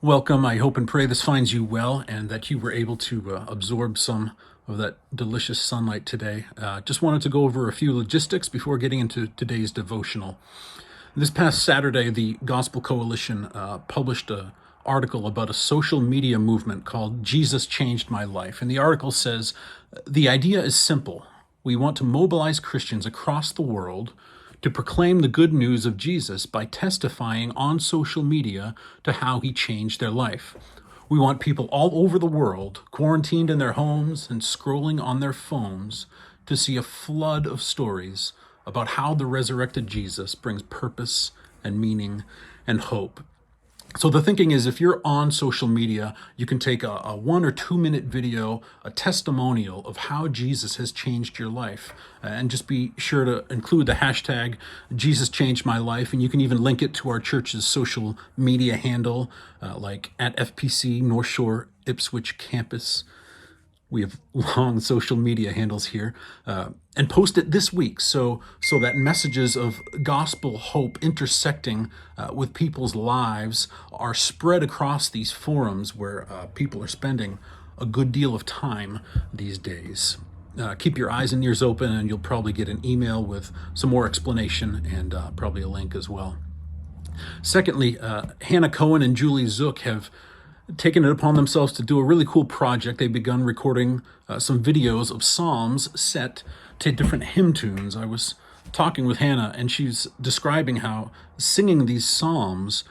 Welcome. I hope and pray this finds you well and that you were able to absorb some of that delicious sunlight today. Just wanted to go over a few logistics before getting into today's devotional. This past Saturday, the Gospel Coalition published an article about a social media movement called Jesus Changed My Life. And the article says, the idea is simple. We want to mobilize Christians across the world to proclaim the good news of Jesus by testifying on social media to how he changed their life. We want people all over the world, quarantined in their homes and scrolling on their phones, to see a flood of stories about how the resurrected Jesus brings purpose and meaning and hope. So the thinking is, if you're on social media, you can take a 1 or 2 minute video, a testimonial of how Jesus has changed your life, and just be sure to include the hashtag Jesus changed my life. And you can even link it to our church's social media handle, like at FPC North Shore Ipswich Campus. We have long social media handles here, and post it this week so that messages of gospel hope intersecting with people's lives are spread across these forums where people are spending a good deal of time these days. Keep your eyes and ears open, and you'll probably get an email with some more explanation and probably a link as well. Secondly, Hannah Cohen and Julie Zook have taken it upon themselves to do a really cool project. They've begun recording some videos of psalms set to different hymn tunes. I was talking with Hannah, and she's describing how singing these psalms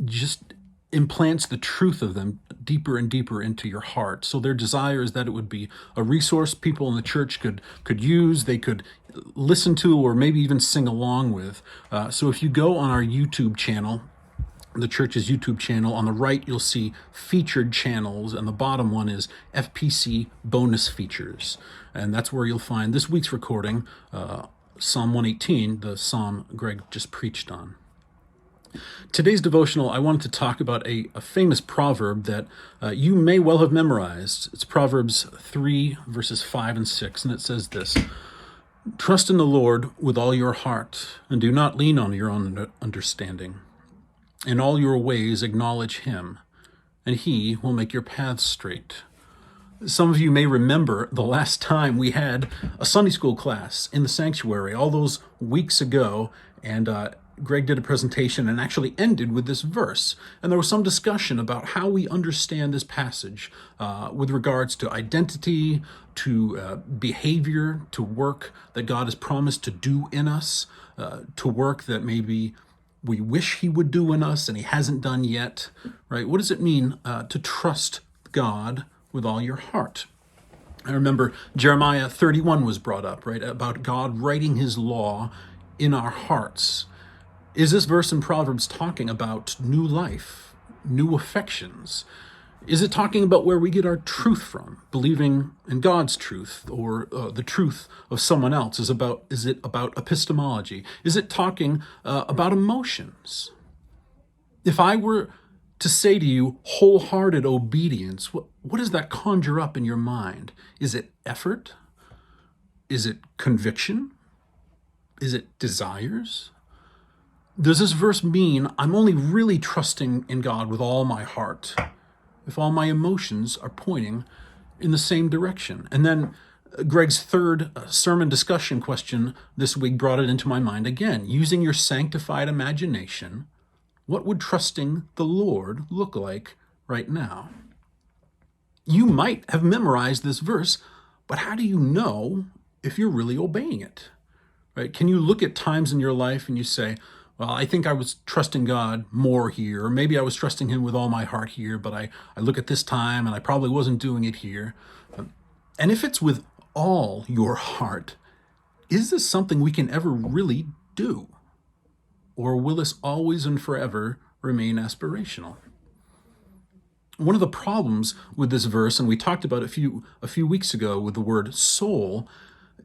just implants the truth of them deeper and deeper into your heart. So their desire is that it would be a resource people in the church could use, they could listen to, or maybe even sing along with. So if you go on our YouTube channel, the church's YouTube channel, on the right you'll see featured channels, and the bottom one is FPC bonus features, and that's where you'll find this week's recording, Psalm 118, the psalm Greg just preached on. Today's devotional, I wanted to talk about a famous proverb that you may well have memorized. It's Proverbs 3 verses 5 and 6, and it says this: "Trust in the Lord with all your heart, and do not lean on your own understanding. In all your ways acknowledge him, and he will make your paths straight." Some of you may remember the last time we had a Sunday school class in the sanctuary all those weeks ago, and Greg did a presentation and actually ended with this verse. And there was some discussion about how we understand this passage with regards to identity, to behavior, to work that God has promised to do in us, to work that maybe we wish he would do in us and he hasn't done yet, right? What does it mean to trust God with all your heart? I remember Jeremiah 31 was brought up, right? About God writing his law in our hearts. Is this verse in Proverbs talking about new life, new affections? Is it talking about where we get our truth from, believing in God's truth, or the truth of someone else? Is it about epistemology? Is it talking about emotions? If I were to say to you wholehearted obedience, what does that conjure up in your mind? Is it effort? Is it conviction? Is it desires? Does this verse mean I'm only really trusting in God with all my heart if all my emotions are pointing in the same direction? And then Greg's third sermon discussion question this week brought it into my mind again. Using your sanctified imagination, what would trusting the Lord look like right now? You might have memorized this verse, but how do you know if you're really obeying it? Right? Can you look at times in your life and you say, well, I think I was trusting God more here, or maybe I was trusting him with all my heart here, but I look at this time and I probably wasn't doing it here. And if it's with all your heart, is this something we can ever really do? Or will this always and forever remain aspirational? One of the problems with this verse, and we talked about it a few weeks ago with the word soul,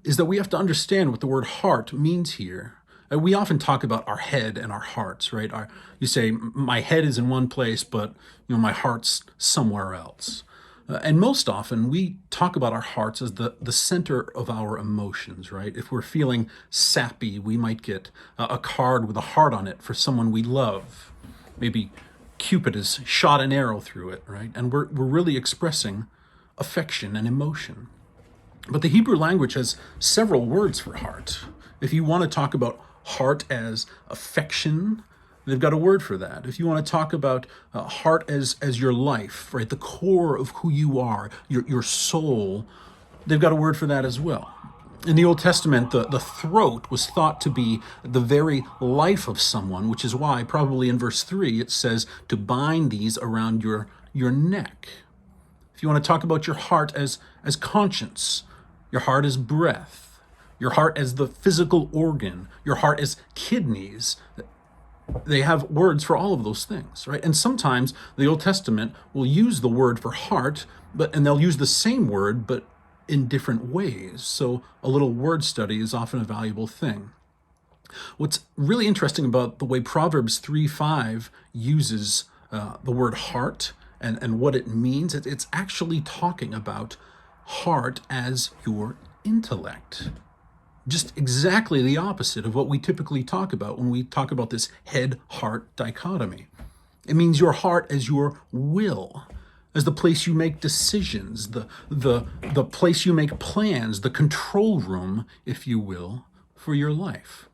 is that we have to understand what the word heart means here. We often talk about our head and our hearts, right? You say, my head is in one place, but my heart's somewhere else. And most often we talk about our hearts as the center of our emotions, right? If we're feeling sappy, we might get a card with a heart on it for someone we love. Maybe Cupid has shot an arrow through it, right? And we're really expressing affection and emotion. But the Hebrew language has several words for heart. If you want to talk about heart as affection, they've got a word for that. If you want to talk about heart as your life, right, the core of who you are, your soul, they've got a word for that as well. In the Old Testament, the throat was thought to be the very life of someone, which is why probably in verse 3 it says to bind these around your neck. If you want to talk about your heart as conscience, your heart as breath, your heart as the physical organ, your heart as kidneys, they have words for all of those things, right? And sometimes the Old Testament will use the word for heart, and they'll use the same word, but in different ways. So a little word study is often a valuable thing. What's really interesting about the way Proverbs 3:5 uses the word heart and what it means, it's actually talking about heart as your intellect. Just exactly the opposite of what we typically talk about when we talk about this head-heart dichotomy. It means your heart as your will, as the place you make decisions, the place you make plans, the control room, if you will, for your life.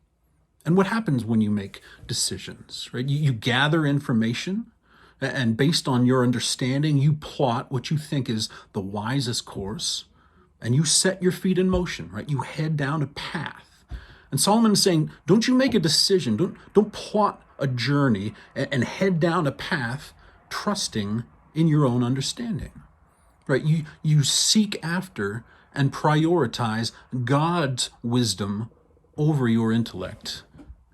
And what happens when you make decisions, right? You gather information, and based on your understanding, you plot what you think is the wisest course, and you set your feet in motion, right? You head down a path. And Solomon is saying, don't you make a decision, don't plot a journey and head down a path trusting in your own understanding, right? You seek after and prioritize God's wisdom over your intellect,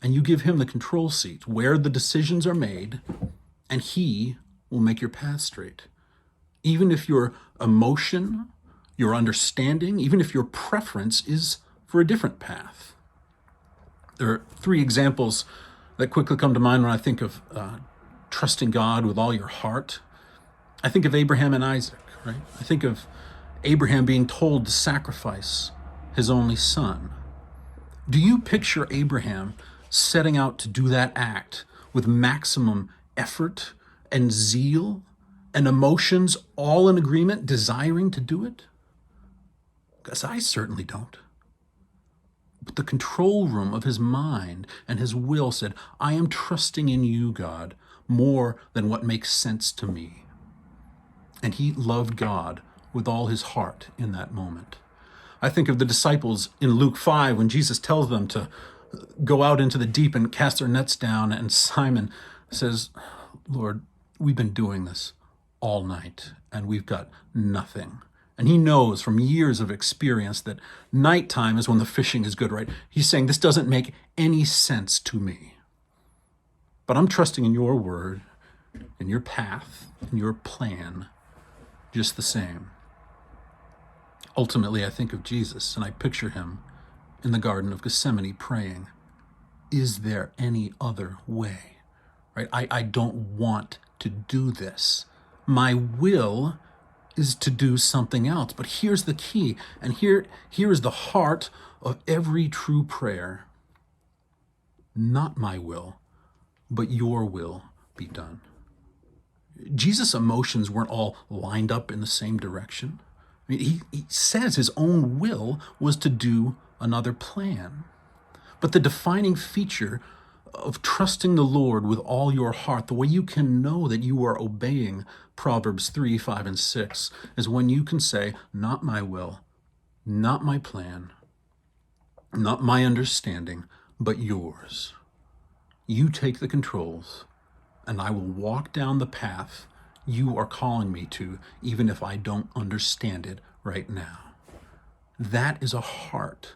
and you give him the control seat where the decisions are made, and he will make your path straight. Even if your emotion, your understanding, even if your preference is for a different path. There are 3 examples that quickly come to mind when I think of trusting God with all your heart. I think of Abraham and Isaac, right? I think of Abraham being told to sacrifice his only son. Do you picture Abraham setting out to do that act with maximum effort and zeal and emotions all in agreement, desiring to do it? Because I certainly don't. But the control room of his mind and his will said, I am trusting in you, God, more than what makes sense to me. And he loved God with all his heart in that moment. I think of the disciples in Luke 5 when Jesus tells them to go out into the deep and cast their nets down, and Simon says, Lord, we've been doing this all night and we've got nothing. And he knows from years of experience that nighttime is when the fishing is good, right? He's saying, this doesn't make any sense to me. But I'm trusting in your word, in your path, in your plan, just the same. Ultimately, I think of Jesus and I picture him in the Garden of Gethsemane praying, is there any other way? Right? I don't want to do this. My will is to do something else. But here's the key, and here is the heart of every true prayer. Not my will, but your will be done. Jesus' emotions weren't all lined up in the same direction. I mean, he says his own will was to do another plan. But the defining feature of trusting the Lord with all your heart, the way you can know that you are obeying Proverbs 3, 5, and 6, is when you can say, not my will, not my plan, not my understanding, but yours. You take the controls, and I will walk down the path you are calling me to, even if I don't understand it right now. That is a heart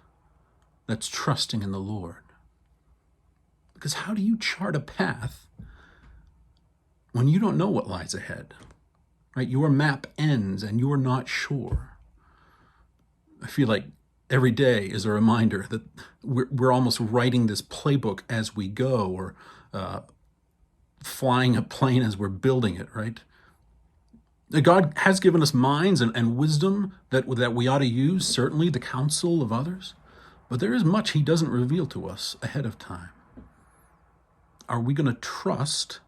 that's trusting in the Lord. Because how do you chart a path when you don't know what lies ahead? Right? Your map ends and you're not sure. I feel like every day is a reminder that we're almost writing this playbook as we go, or flying a plane as we're building it, right? God has given us minds and wisdom that we ought to use, certainly the counsel of others, but there is much he doesn't reveal to us ahead of time. Are we going to trust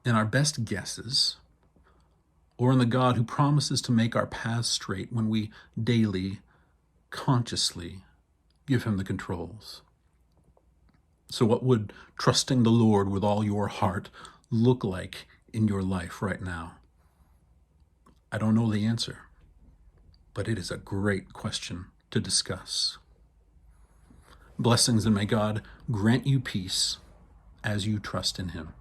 in our best guesses or in the God who promises to make our paths straight when we daily, consciously give him the controls? So what would trusting the Lord with all your heart look like in your life right now? I don't know the answer, but it is a great question to discuss. Blessings, and may God grant you peace as you trust in him.